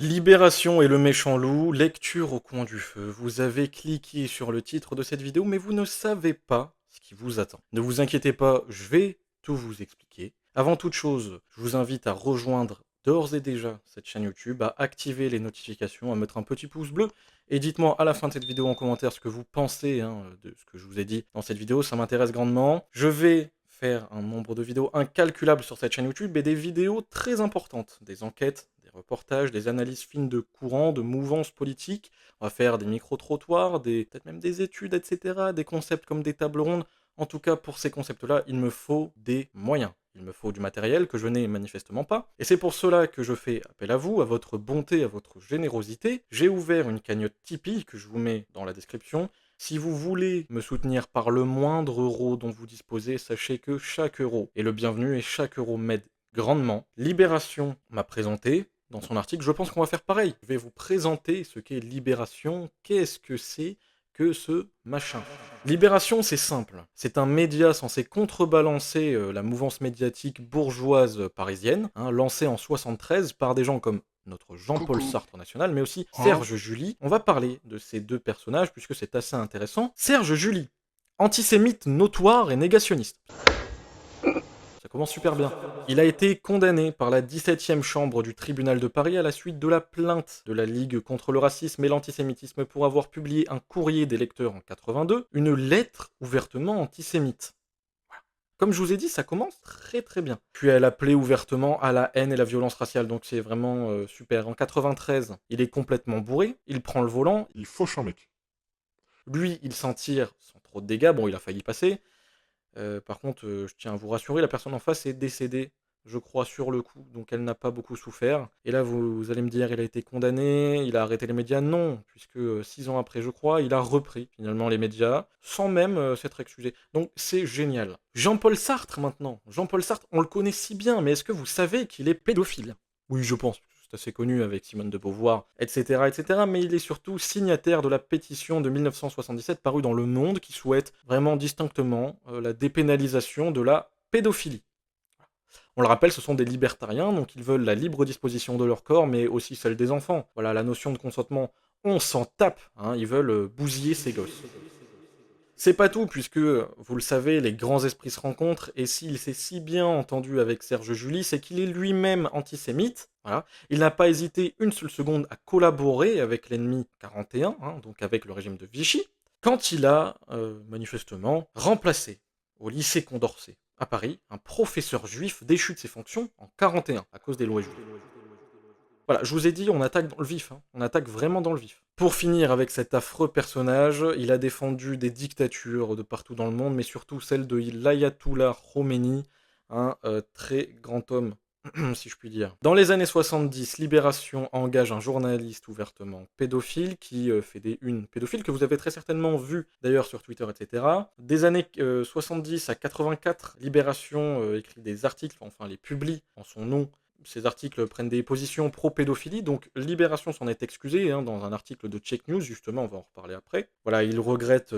Libération et le méchant loup, lecture au coin du feu. Vous avez cliqué sur le titre de cette vidéo, mais vous ne savez pas ce qui vous attend. Ne vous inquiétez pas, je vais tout vous expliquer. Avant toute chose, je vous invite à rejoindre d'ores et déjà cette chaîne YouTube, à activer les notifications, à mettre un petit pouce bleu, et dites-moi à la fin de cette vidéo en commentaire ce que vous pensez de ce que je vous ai dit dans cette vidéo, ça m'intéresse grandement. Je vais faire un nombre de vidéos incalculable sur cette chaîne YouTube et des vidéos très importantes, des enquêtes, des reportages, des analyses fines de courants, de mouvances politiques. On va faire des micro-trottoirs, peut-être même des études, etc., des concepts comme des tables rondes. En tout cas, pour ces concepts-là, il me faut des moyens. Il me faut du matériel que je n'ai manifestement pas. Et c'est pour cela que je fais appel à vous, à votre bonté, à votre générosité. J'ai ouvert une cagnotte Tipeee que je vous mets dans la description. Si vous voulez me soutenir par le moindre euro dont vous disposez, sachez que chaque euro est le bienvenu et chaque euro m'aide grandement. Libération m'a présenté dans son article, je pense qu'on va faire pareil. Je vais vous présenter ce qu'est Libération, qu'est-ce que c'est que ce machin. Libération, c'est simple. C'est un média censé contrebalancer la mouvance médiatique bourgeoise parisienne, lancée en 73 par des gens comme notre Jean-Paul Coucou. Sartre national, mais aussi Hein? Serge July. On va parler de ces deux personnages puisque c'est assez intéressant. Serge July, antisémite notoire et négationniste. Ça commence super bien. Il a été condamné par la 17e chambre du tribunal de Paris à la suite de la plainte de la Ligue contre le racisme et l'antisémitisme pour avoir publié un courrier des lecteurs en 82, une lettre ouvertement antisémite. Comme je vous ai dit, ça commence très très bien. Puis elle appelait ouvertement à la haine et la violence raciale, donc c'est vraiment super. En 93, il est complètement bourré, il prend le volant, Il fauche un mec. lui il s'en tire sans trop de dégâts, bon il a failli passer. Par contre, je tiens à vous rassurer, la personne en face est décédée, je crois, sur le coup, donc elle n'a pas beaucoup souffert. Et là, vous allez me dire, il a été condamné, il a arrêté les médias. Non, puisque 6 ans après, je crois, il a repris finalement les médias, sans même s'être excusé. Donc c'est génial. Jean-Paul Sartre maintenant. Jean-Paul Sartre, on le connaît si bien, mais est-ce que vous savez qu'il est pédophile? Oui, je pense. C'est assez connu avec Simone de Beauvoir, etc., etc., mais il est surtout signataire de la pétition de 1977 parue dans Le Monde qui souhaite vraiment distinctement la dépénalisation de la pédophilie. On le rappelle, ce sont des libertariens, donc ils veulent la libre disposition de leur corps, mais aussi celle des enfants. Voilà, la notion de consentement, on s'en tape, ils veulent bousiller ces gosses. C'est pas tout, puisque, vous le savez, les grands esprits se rencontrent, et s'il s'est si bien entendu avec Serge July, c'est qu'il est lui-même antisémite, voilà. Il n'a pas hésité une seule seconde à collaborer avec l'ennemi 41, donc avec le régime de Vichy, quand il a, manifestement, remplacé, au lycée Condorcet, à Paris, un professeur juif déchu de ses fonctions en 41, à cause des lois juives. Voilà, je vous ai dit, on attaque dans le vif, on attaque vraiment dans le vif. Pour finir avec cet affreux personnage, il a défendu des dictatures de partout dans le monde, mais surtout celle de l'Ayatollah Khomeini, un très grand homme, si je puis dire. Dans les années 70, Libération engage un journaliste ouvertement pédophile qui fait des unes pédophiles que vous avez très certainement vu d'ailleurs sur Twitter, etc. Des années 70 à 84, Libération écrit des articles, enfin les publie en son nom. Ces articles prennent des positions pro-pédophilie, donc Libération s'en est excusé dans un article de Check News, justement, on va en reparler après. Voilà, il regrette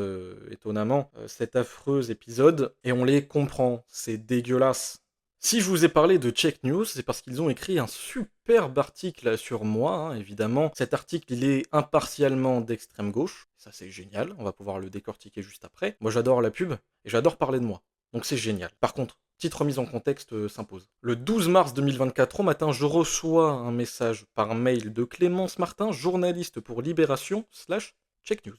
étonnamment cet affreux épisode, et on les comprend, c'est dégueulasse. Si je vous ai parlé de Check News, c'est parce qu'ils ont écrit un superbe article sur moi, évidemment. Cet article, il est impartialement d'extrême gauche, ça c'est génial, on va pouvoir le décortiquer juste après. Moi j'adore la pub, et j'adore parler de moi, donc c'est génial. Par contre, petite remise en contexte s'impose. Le 12 mars 2024 au matin, je reçois un message par mail de Clémence Martin, journaliste pour Libération / Check News,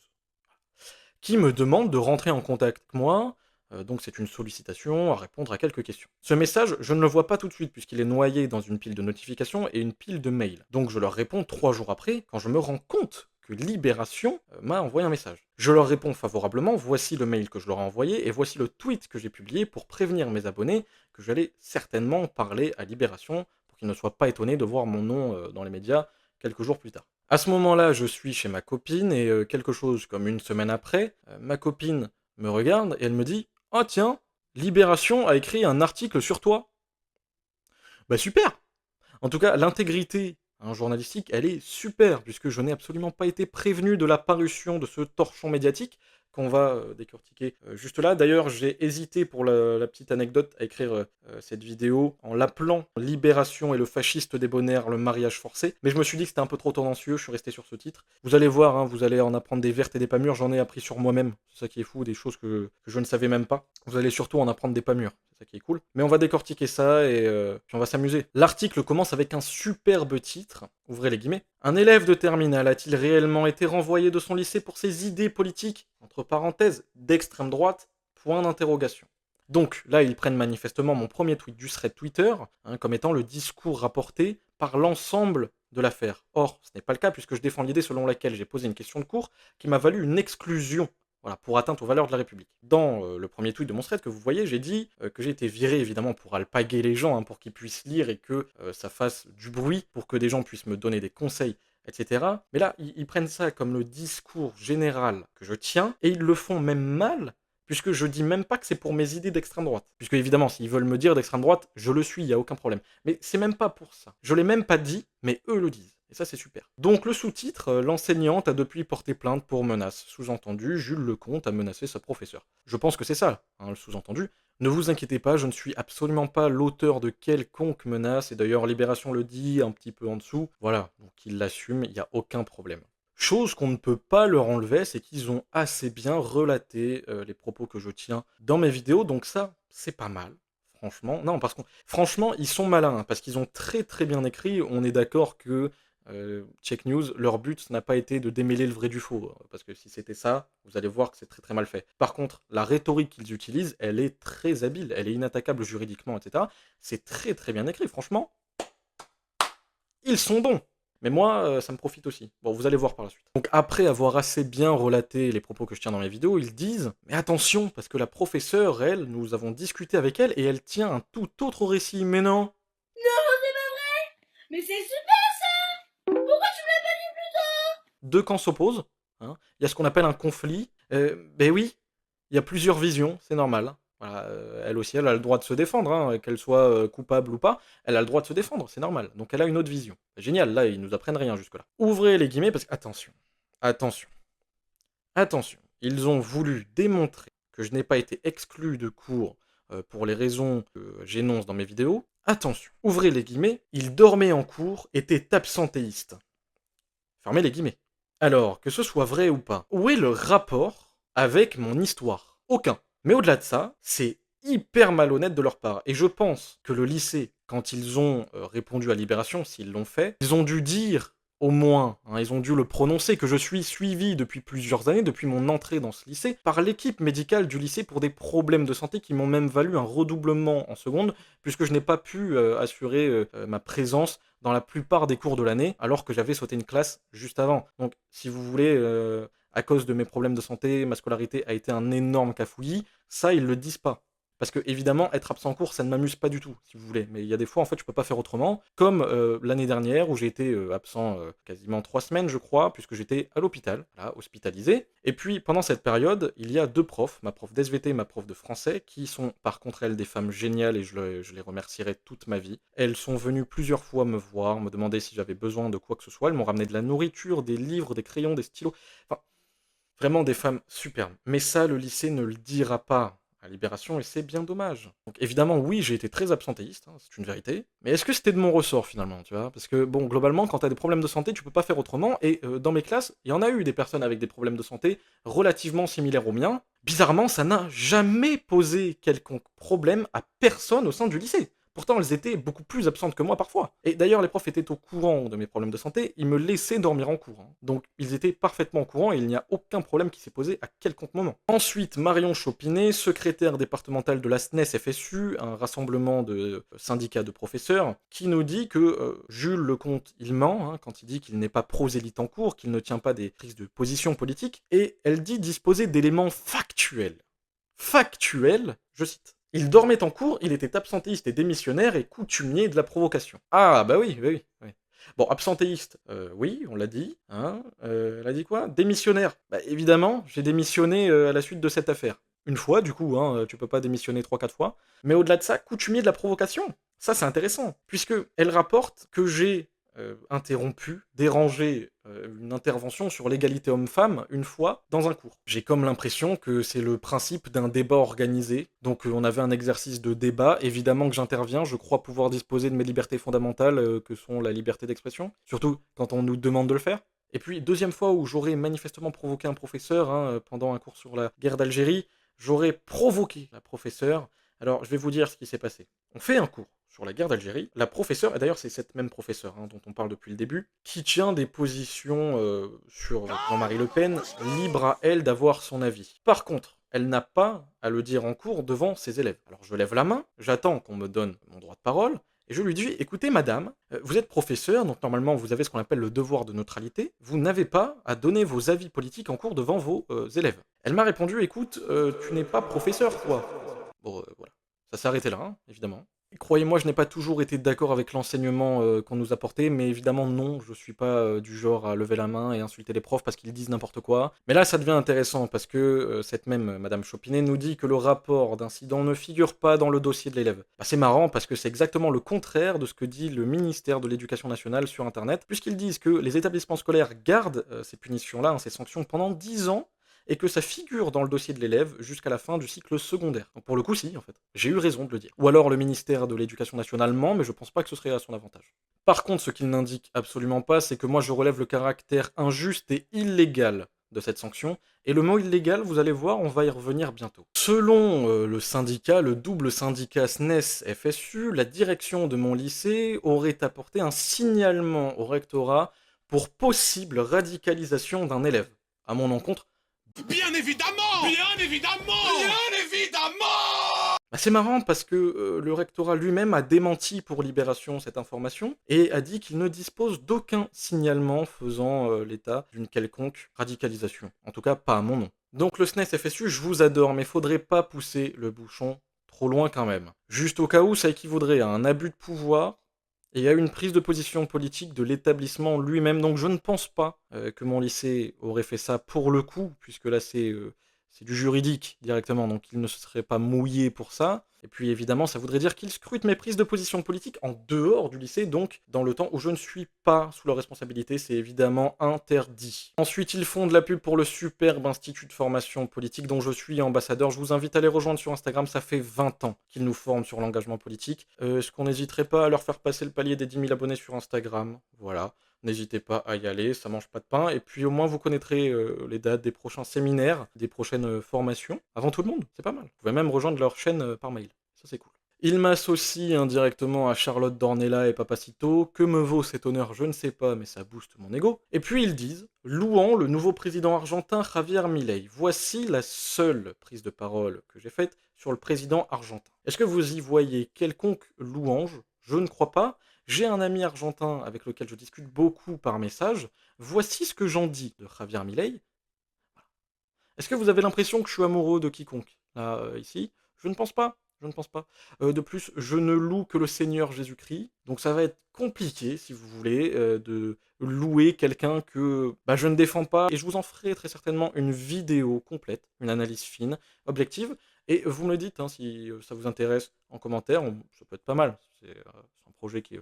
qui me demande de rentrer en contact avec moi. Donc c'est une sollicitation à répondre à quelques questions. Ce message, je ne le vois pas tout de suite puisqu'il est noyé dans une pile de notifications et une pile de mails. Donc je leur réponds 3 jours après quand je me rends compte que Libération m'a envoyé un message. Je leur réponds favorablement, voici le mail que je leur ai envoyé et voici le tweet que j'ai publié pour prévenir mes abonnés que j'allais certainement parler à Libération pour qu'ils ne soient pas étonnés de voir mon nom dans les médias quelques jours plus tard. À ce moment-là, je suis chez ma copine et quelque chose comme une semaine après, ma copine me regarde et elle me dit « Oh tiens, Libération a écrit un article sur toi !» Bah super! En tout cas, l'intégrité journalistique, elle est super, puisque je n'ai absolument pas été prévenu de la parution de ce torchon médiatique, qu'on va décortiquer juste là. D'ailleurs, j'ai hésité pour la petite anecdote à écrire cette vidéo en l'appelant Libération et le fasciste débonnaire, le mariage forcé. Mais je me suis dit que c'était un peu trop tendancieux, je suis resté sur ce titre. Vous allez voir, hein, vous allez en apprendre des vertes et des pas mûres, j'en ai appris sur moi-même. C'est ça qui est fou, des choses que je ne savais même pas. Vous allez surtout en apprendre des pas mûres. C'est ça qui est cool. Mais on va décortiquer ça et puis on va s'amuser. L'article commence avec un superbe titre, ouvrez les guillemets. Un élève de terminale a-t-il réellement été renvoyé de son lycée pour ses idées politiques, entre parenthèses, d'extrême droite, point d'interrogation. Donc là, ils prennent manifestement mon premier tweet du thread Twitter comme étant le discours rapporté par l'ensemble de l'affaire. Or, ce n'est pas le cas puisque je défends l'idée selon laquelle j'ai posé une question de cours qui m'a valu une exclusion pour atteinte aux valeurs de la République. Dans le premier tweet de mon thread que vous voyez, j'ai dit que j'ai été viré évidemment pour alpaguer les gens, pour qu'ils puissent lire et que ça fasse du bruit, pour que des gens puissent me donner des conseils, etc. Mais là, ils prennent ça comme le discours général que je tiens, et ils le font même mal, puisque je dis même pas que c'est pour mes idées d'extrême droite. Puisque évidemment, s'ils veulent me dire d'extrême droite, je le suis, il n'y a aucun problème. Mais c'est même pas pour ça. Je l'ai même pas dit, mais eux le disent. Et ça, c'est super. Donc, le sous-titre, l'enseignante a depuis porté plainte pour menace. Sous-entendu, Jules Lecomte a menacé sa professeure. Je pense que c'est ça, le sous-entendu. Ne vous inquiétez pas, je ne suis absolument pas l'auteur de quelconque menace, et d'ailleurs Libération le dit un petit peu en dessous. Voilà, donc ils l'assument, il n'y a aucun problème. Chose qu'on ne peut pas leur enlever, c'est qu'ils ont assez bien relaté les propos que je tiens dans mes vidéos, donc ça, c'est pas mal. Franchement, non, parce que franchement, ils sont malins, parce qu'ils ont très très bien écrit. On est d'accord que Check News, leur but n'a pas été de démêler le vrai du faux, parce que si c'était ça, vous allez voir que c'est très très mal fait. Par contre, la rhétorique qu'ils utilisent, elle est très habile, elle est inattaquable juridiquement, etc. C'est très très bien écrit, franchement. Ils sont bons. Mais moi, ça me profite aussi. Bon, vous allez voir par la suite. Donc après avoir assez bien relaté les propos que je tiens dans mes vidéos, ils disent « Mais attention, parce que la professeure, elle, nous avons discuté avec elle et elle tient un tout autre récit. Mais non !» Non, c'est pas vrai. Mais c'est super ça. Pourquoi tu me l'as pas dit plus tôt? Deux camps s'opposent. Il y a ce qu'on appelle un conflit. Ben oui, il y a plusieurs visions, c'est normal. Voilà, elle aussi, elle a le droit de se défendre, qu'elle soit coupable ou pas, elle a le droit de se défendre, c'est normal. Donc elle a une autre vision. Génial, là, ils nous apprennent rien jusque-là. Ouvrez les guillemets, parce que, attention, attention, attention, ils ont voulu démontrer que je n'ai pas été exclu de cours pour les raisons que j'énonce dans mes vidéos. Attention, ouvrez les guillemets, il dormait en cours, était absentéiste. Fermez les guillemets. Alors, que ce soit vrai ou pas, où est le rapport avec mon histoire? Aucun. Mais au-delà de ça, c'est hyper malhonnête de leur part. Et je pense que le lycée, quand ils ont répondu à Libération, s'ils l'ont fait, ils ont dû dire au moins, ils ont dû le prononcer, que je suis suivi depuis plusieurs années, depuis mon entrée dans ce lycée, par l'équipe médicale du lycée pour des problèmes de santé qui m'ont même valu un redoublement en seconde, puisque je n'ai pas pu assurer ma présence dans la plupart des cours de l'année, alors que j'avais sauté une classe juste avant. Donc, si vous voulez, à cause de mes problèmes de santé, ma scolarité a été un énorme cafouillis, ça, ils le disent pas. Parce que, évidemment, être absent en cours, ça ne m'amuse pas du tout, si vous voulez. Mais il y a des fois, en fait, je peux pas faire autrement. Comme l'année dernière, où j'ai été absent quasiment 3 semaines, je crois, puisque j'étais à l'hôpital, hospitalisé. Et puis, pendant cette période, il y a deux profs, ma prof d'SVT et ma prof de français, qui sont, par contre, elles, des femmes géniales, et je les remercierai toute ma vie. Elles sont venues plusieurs fois me voir, me demander si j'avais besoin de quoi que ce soit. Elles m'ont ramené de la nourriture, des livres, des crayons, des stylos. Enfin, vraiment des femmes superbes. Mais ça, le lycée ne le dira pas à Libération, et c'est bien dommage. Donc évidemment, oui, j'ai été très absentéiste, c'est une vérité. Mais est-ce que c'était de mon ressort, finalement, tu vois? Parce que, bon, globalement, quand t'as des problèmes de santé, tu peux pas faire autrement, et dans mes classes, il y en a eu des personnes avec des problèmes de santé relativement similaires aux miens. Bizarrement, ça n'a jamais posé quelconque problème à personne au sein du lycée. Pourtant, elles étaient beaucoup plus absentes que moi parfois. Et d'ailleurs, les profs étaient au courant de mes problèmes de santé, ils me laissaient dormir en cours. Donc, ils étaient parfaitement au courant et il n'y a aucun problème qui s'est posé à quelconque moment. Ensuite, Marion Chopinet, secrétaire départementale de la SNES-FSU, un rassemblement de syndicats de professeurs, qui nous dit que Jules Lecomte, il ment, quand il dit qu'il n'est pas prosélyte en cours, qu'il ne tient pas des prises de position politique, et elle dit disposer d'éléments factuels. Factuels, je cite. Il dormait en cours, il était absentéiste et démissionnaire et coutumier de la provocation. Ah, bah oui, oui, oui. Bon, absentéiste, oui, on l'a dit. Elle a dit quoi? Démissionnaire. Bah évidemment, j'ai démissionné à la suite de cette affaire. Une fois, du coup, tu peux pas démissionner 3-4 fois. Mais au-delà de ça, coutumier de la provocation. Ça, c'est intéressant, puisque elle rapporte que j'ai interrompu, dérangé une intervention sur l'égalité homme-femme une fois dans un cours. J'ai comme l'impression que c'est le principe d'un débat organisé. Donc on avait un exercice de débat, évidemment que j'interviens, je crois pouvoir disposer de mes libertés fondamentales que sont la liberté d'expression, surtout quand on nous demande de le faire. Et puis, deuxième fois où j'aurais manifestement provoqué un professeur, hein, pendant un cours sur la guerre d'Algérie, j'aurais provoqué la professeure. Alors, je vais vous dire ce qui s'est passé. On fait un cours sur la guerre d'Algérie. La professeure, et d'ailleurs c'est cette même professeure hein, dont on parle depuis le début, qui tient des positions sur Jean-Marie Le Pen, libre à elle d'avoir son avis. Par contre, elle n'a pas à le dire en cours devant ses élèves. Alors je lève la main, j'attends qu'on me donne mon droit de parole, et je lui dis, écoutez madame, vous êtes professeur, donc normalement vous avez ce qu'on appelle le devoir de neutralité, vous n'avez pas à donner vos avis politiques en cours devant vos élèves. Elle m'a répondu, écoute, tu n'es pas professeur toi. Bon, voilà. Ça s'est arrêté là, hein, évidemment. Et croyez-moi, je n'ai pas toujours été d'accord avec l'enseignement qu'on nous apportait, mais évidemment non, je suis pas du genre à lever la main et insulter les profs parce qu'ils disent n'importe quoi. Mais là, ça devient intéressant parce que cette même Madame Chopinet nous dit que le rapport d'incident ne figure pas dans le dossier de l'élève. Bah, c'est marrant parce que c'est exactement le contraire de ce que dit le ministère de l'Éducation nationale sur Internet, puisqu'ils disent que les établissements scolaires gardent ces punitions-là, hein, ces sanctions pendant 10 ans, et que ça figure dans le dossier de l'élève jusqu'à la fin du cycle secondaire. Donc pour le coup, si, en fait. J'ai eu raison de le dire. Ou alors le ministère de l'Éducation nationale ment, mais je pense pas que ce serait à son avantage. Par contre, ce qu'il n'indique absolument pas, c'est que moi je relève le caractère injuste et illégal de cette sanction. Et le mot illégal, vous allez voir, on va y revenir bientôt. Selon le syndicat, le double syndicat SNES-FSU, la direction de mon lycée aurait apporté un signalement au rectorat pour possible radicalisation d'un élève. À mon encontre, Bien évidemment! Bien évidemment! Bien évidemment! bah, c'est marrant parce que le rectorat lui-même a démenti pour Libération cette information et a dit qu'il ne dispose d'aucun signalement faisant l'état d'une quelconque radicalisation. En tout cas, pas à mon nom. Donc le SNES FSU, je vous adore, mais faudrait pas pousser le bouchon trop loin quand même. Juste au cas où, ça équivaudrait à un abus de pouvoir et à une prise de position politique de l'établissement lui-même. Donc je ne pense pas que mon lycée aurait fait ça pour le coup, puisque là c'est du juridique directement, donc il ne se serait pas mouillé pour ça. Et puis évidemment, ça voudrait dire qu'il scrute mes prises de position politique en dehors du lycée, donc dans le temps où je ne suis pas sous leur responsabilité, c'est évidemment interdit. Ensuite, ils font de la pub pour le superbe institut de formation politique dont je suis ambassadeur. Je vous invite à les rejoindre sur Instagram, ça fait 20 ans qu'ils nous forment sur l'engagement politique. Est-ce qu'on n'hésiterait pas à leur faire passer le palier des 10 000 abonnés sur Instagram? Voilà. N'hésitez pas à y aller, ça mange pas de pain. Et puis au moins vous connaîtrez les dates des prochains séminaires, des prochaines formations. Avant tout le monde, c'est pas mal. Vous pouvez même rejoindre leur chaîne par mail. Ça c'est cool. Il m'associe indirectement à Charlotte Dornella et Papacito. Que me vaut cet honneur, je ne sais pas, mais ça booste mon ego. Et puis ils disent, louant le nouveau président argentin Javier Milei. Voici la seule prise de parole que j'ai faite sur le président argentin. Est-ce que vous y voyez quelconque louange? Je ne crois pas. J'ai un ami argentin avec lequel je discute beaucoup par message. Voici ce que j'en dis de Javier Milei. Est-ce que vous avez l'impression que je suis amoureux de quiconque là, ici? Je ne pense pas. Je ne pense pas. De plus, je ne loue que le Seigneur Jésus-Christ. Donc ça va être compliqué, si vous voulez, de louer quelqu'un que bah, je ne défends pas. Et je vous en ferai très certainement une vidéo complète, une analyse fine, objective. Et vous me le dites hein, si ça vous intéresse en commentaire. Ça peut être pas mal. C'est un projet qui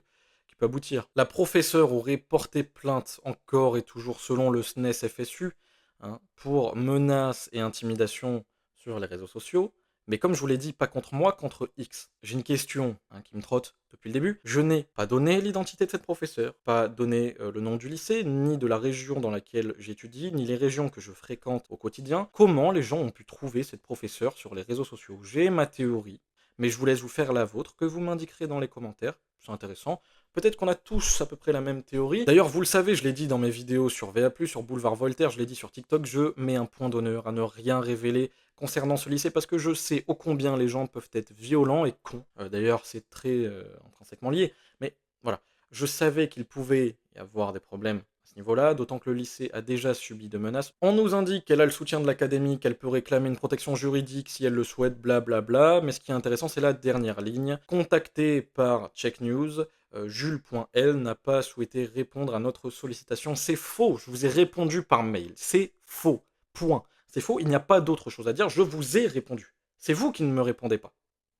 peut aboutir. La professeure aurait porté plainte encore et toujours selon le SNES FSU hein, pour menaces et intimidation sur les réseaux sociaux. Mais comme je vous l'ai dit, pas contre moi, contre X. J'ai une question hein, qui me trotte depuis le début. Je n'ai pas donné l'identité de cette professeure, pas donné le nom du lycée, ni de la région dans laquelle j'étudie, ni les régions que je fréquente au quotidien. Comment les gens ont pu trouver cette professeure sur les réseaux sociaux? J'ai ma théorie, mais je vous laisse vous faire la vôtre, que vous m'indiquerez dans les commentaires. C'est intéressant. Peut-être qu'on a tous à peu près la même théorie. D'ailleurs, vous le savez, je l'ai dit dans mes vidéos sur VA+, sur Boulevard Voltaire, je l'ai dit sur TikTok, je mets un point d'honneur à ne rien révéler concernant ce lycée parce que je sais ô combien les gens peuvent être violents et cons. D'ailleurs, c'est très intrinsèquement lié. Mais voilà, je savais qu'il pouvait y avoir des problèmes à ce niveau-là, d'autant que le lycée a déjà subi de menaces. On nous indique qu'elle a le soutien de l'académie, qu'elle peut réclamer une protection juridique si elle le souhaite, blablabla. Mais ce qui est intéressant, c'est la dernière ligne. Contacté par Check News, Jules.L n'a pas souhaité répondre à notre sollicitation. C'est faux, je vous ai répondu par mail. C'est faux. Point. C'est faux, il n'y a pas d'autre chose à dire, je vous ai répondu. C'est vous qui ne me répondez pas.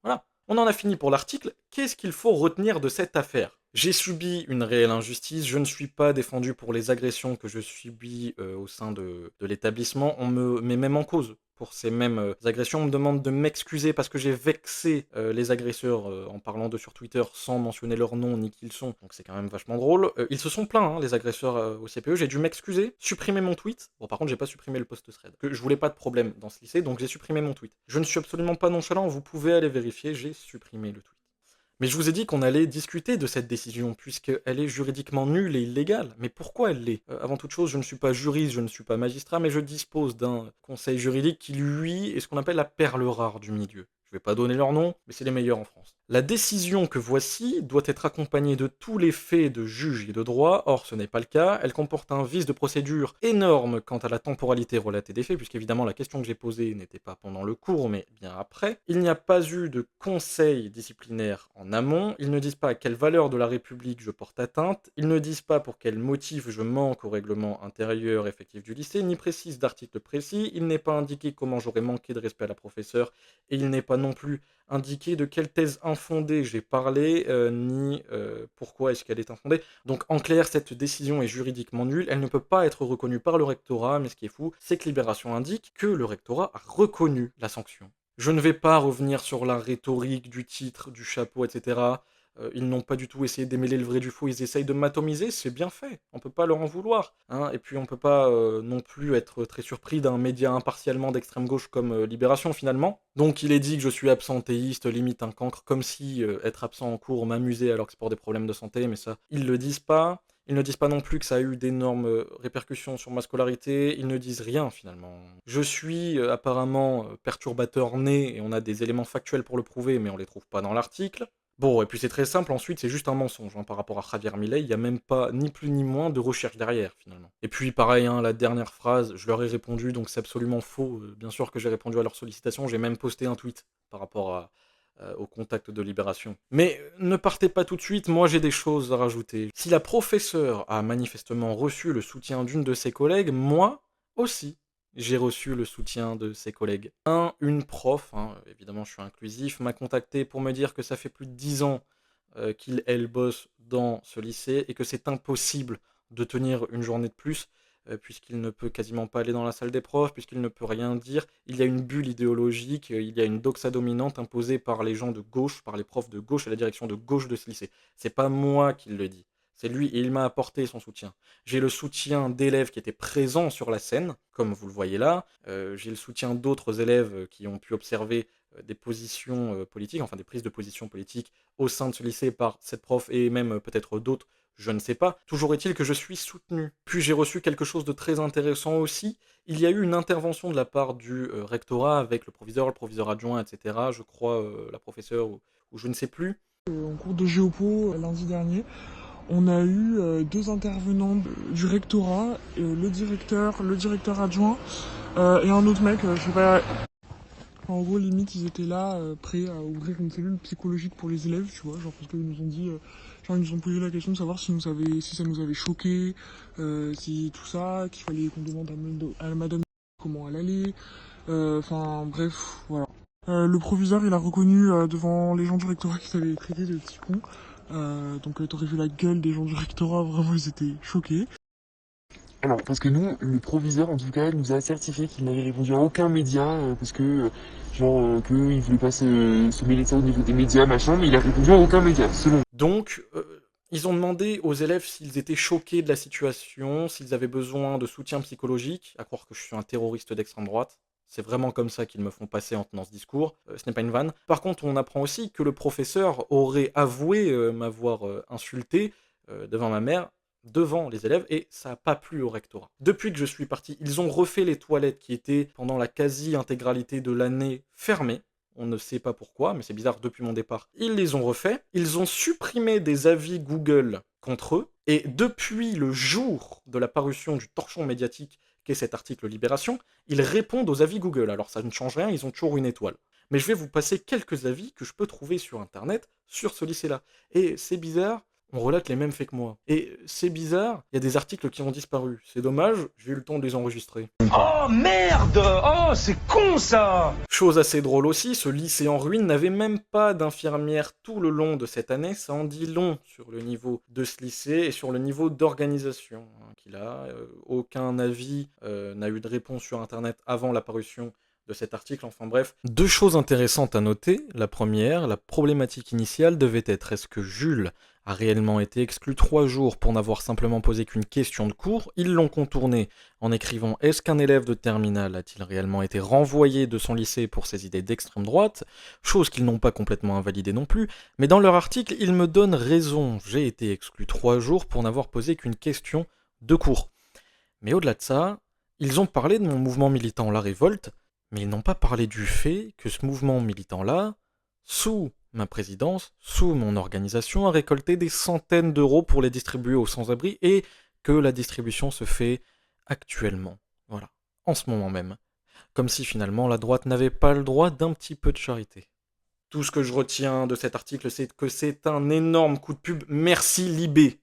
Voilà, on en a fini pour l'article. Qu'est-ce qu'il faut retenir de cette affaire? J'ai subi une réelle injustice, je ne suis pas défendu pour les agressions que je subis au sein de l'établissement. On me met même en cause pour ces mêmes agressions. On me demande de m'excuser parce que j'ai vexé les agresseurs en parlant d'eux sur Twitter sans mentionner leur nom ni qui ils sont. Donc c'est quand même vachement drôle. Ils se sont plaints, hein, les agresseurs au CPE. J'ai dû m'excuser, supprimer mon tweet. Bon, par contre, j'ai pas supprimé le post thread. Que je voulais pas de problème dans ce lycée, donc j'ai supprimé mon tweet. Je ne suis absolument pas nonchalant, vous pouvez aller vérifier, j'ai supprimé le tweet. Mais je vous ai dit qu'on allait discuter de cette décision, puisqu'elle est juridiquement nulle et illégale. Mais pourquoi elle l'est? Avant toute chose, je ne suis pas juriste, je ne suis pas magistrat, mais je dispose d'un conseil juridique qui, lui, est ce qu'on appelle la perle rare du milieu. Je vais pas donner leur nom, mais c'est les meilleurs en France. La décision que voici doit être accompagnée de tous les faits de juge et de droit, or ce n'est pas le cas. Elle comporte un vice de procédure énorme quant à la temporalité relatée des faits, puisqu'évidemment la question que j'ai posée n'était pas pendant le cours, mais bien après. Il n'y a pas eu de conseil disciplinaire en amont, ils ne disent pas à quelle valeur de la République je porte atteinte, ils ne disent pas pour quel motif je manque au règlement intérieur effectif du lycée, ni précise d'article précis, il n'est pas indiqué comment j'aurais manqué de respect à la professeure, et il n'est pas non plus indiqué de quelle thèse infondée j'ai parlé, ni pourquoi est-ce qu'elle est infondée. Donc en clair, cette décision est juridiquement nulle, elle ne peut pas être reconnue par le rectorat, mais ce qui est fou, c'est que Libération indique que le rectorat a reconnu la sanction. Je ne vais pas revenir sur la rhétorique du titre, du chapeau, etc. Ils n'ont pas du tout essayé de démêler le vrai du faux, ils essayent de m'atomiser, c'est bien fait, on peut pas leur en vouloir. Hein. Et puis on peut pas non plus être très surpris d'un média impartialement d'extrême gauche comme Libération finalement. Donc il est dit que je suis absentéiste, limite un cancre, comme si être absent en cours m'amusait alors que c'est pour des problèmes de santé, mais ça, ils le disent pas. Ils ne disent pas non plus que ça a eu d'énormes répercussions sur ma scolarité, ils ne disent rien finalement. Je suis apparemment perturbateur né et on a des éléments factuels pour le prouver, mais on les trouve pas dans l'article. Bon, et puis c'est très simple, ensuite c'est juste un mensonge hein, par rapport à Javier Milei, il n'y a même pas ni plus ni moins de recherche derrière finalement. Et puis pareil, hein, la dernière phrase, je leur ai répondu, donc c'est absolument faux, bien sûr que j'ai répondu à leur sollicitation, j'ai même posté un tweet par rapport au contact de Libération. Mais ne partez pas tout de suite, moi j'ai des choses à rajouter. Si la professeure a manifestement reçu le soutien d'une de ses collègues, moi aussi j'ai reçu le soutien de ses collègues. Une prof, hein, évidemment je suis inclusif, m'a contacté pour me dire que ça fait plus de 10 ans elle bosse dans ce lycée et que c'est impossible de tenir une journée de plus puisqu'il ne peut quasiment pas aller dans la salle des profs, puisqu'il ne peut rien dire. Il y a une bulle idéologique, il y a une doxa dominante imposée par les gens de gauche, par les profs de gauche et la direction de gauche de ce lycée. C'est pas moi qui le dis. C'est lui et il m'a apporté son soutien. J'ai le soutien d'élèves qui étaient présents sur la scène, comme vous le voyez là. J'ai le soutien d'autres élèves qui ont pu observer des positions politiques, enfin des prises de position politiques au sein de ce lycée par cette prof et même peut-être d'autres, je ne sais pas. Toujours est-il que je suis soutenu. Puis j'ai reçu quelque chose de très intéressant aussi. Il y a eu une intervention de la part du rectorat avec le proviseur adjoint, etc. Je crois la professeure ou je ne sais plus. En cours de géopo lundi dernier, on a eu deux intervenants du rectorat, le directeur adjoint et un autre mec, je sais pas. En gros, limite, ils étaient là, prêts à ouvrir une cellule psychologique pour les élèves, tu vois, genre parce qu'ils nous ont dit, genre ils nous ont posé la question de savoir si ça nous avait choqué, si tout ça, qu'il fallait qu'on demande à madame comment elle allait, enfin bref, voilà. Le proviseur, il a reconnu devant les gens du rectorat qu'il avait traité de petits cons. Donc t'aurais vu la gueule des gens du rectorat, vraiment ils étaient choqués. Alors, parce que nous, le proviseur, en tout cas, nous a certifié qu'il n'avait répondu à aucun média, parce que, qu'il voulait pas se mêler de ça au niveau des médias, machin, mais il a répondu à aucun média, selon. Donc, ils ont demandé aux élèves s'ils étaient choqués de la situation, s'ils avaient besoin de soutien psychologique, à croire que je suis un terroriste d'extrême droite. C'est vraiment comme ça qu'ils me font passer en tenant ce discours, ce n'est pas une vanne. Par contre, on apprend aussi que le professeur aurait avoué m'avoir insulté devant ma mère, devant les élèves, et ça n'a pas plu au rectorat. Depuis que je suis parti, ils ont refait les toilettes qui étaient, pendant la quasi-intégralité de l'année, fermées. On ne sait pas pourquoi, mais c'est bizarre, depuis mon départ. Ils les ont refaits, ils ont supprimé des avis Google contre eux, et depuis le jour de la parution du torchon médiatique qu'est cet article Libération, ils répondent aux avis Google. Alors ça ne change rien, ils ont toujours une étoile. Mais je vais vous passer quelques avis que je peux trouver sur internet sur ce lycée-là. Et c'est bizarre, on relate les mêmes faits que moi. Et c'est bizarre, il y a des articles qui ont disparu. C'est dommage, j'ai eu le temps de les enregistrer. Oh merde! Oh, c'est con ça! Chose assez drôle aussi, ce lycée en ruine n'avait même pas d'infirmière tout le long de cette année. Ça en dit long sur le niveau de ce lycée et sur le niveau d'organisation qu'il a. Aucun avis n'a eu de réponse sur internet avant l'apparition de cet article. Enfin bref, deux choses intéressantes à noter. La première, la problématique initiale devait être: est-ce que Jules a réellement été exclu 3 jours pour n'avoir simplement posé qu'une question de cours? Ils l'ont contourné en écrivant: est-ce qu'un élève de terminale a-t-il réellement été renvoyé de son lycée pour ses idées d'extrême droite? Chose qu'ils n'ont pas complètement invalidée non plus, mais dans leur article, ils me donnent raison. J'ai été exclu 3 jours pour n'avoir posé qu'une question de cours. Mais au-delà de ça, ils ont parlé de mon mouvement militant La Révolte, mais ils n'ont pas parlé du fait que ce mouvement militant-là, sous ma présidence, sous mon organisation, a récolté des centaines d'euros pour les distribuer aux sans-abri et que la distribution se fait actuellement. Voilà, en ce moment même. Comme si finalement la droite n'avait pas le droit d'un petit peu de charité. Tout ce que je retiens de cet article, c'est que c'est un énorme coup de pub. Merci Libé.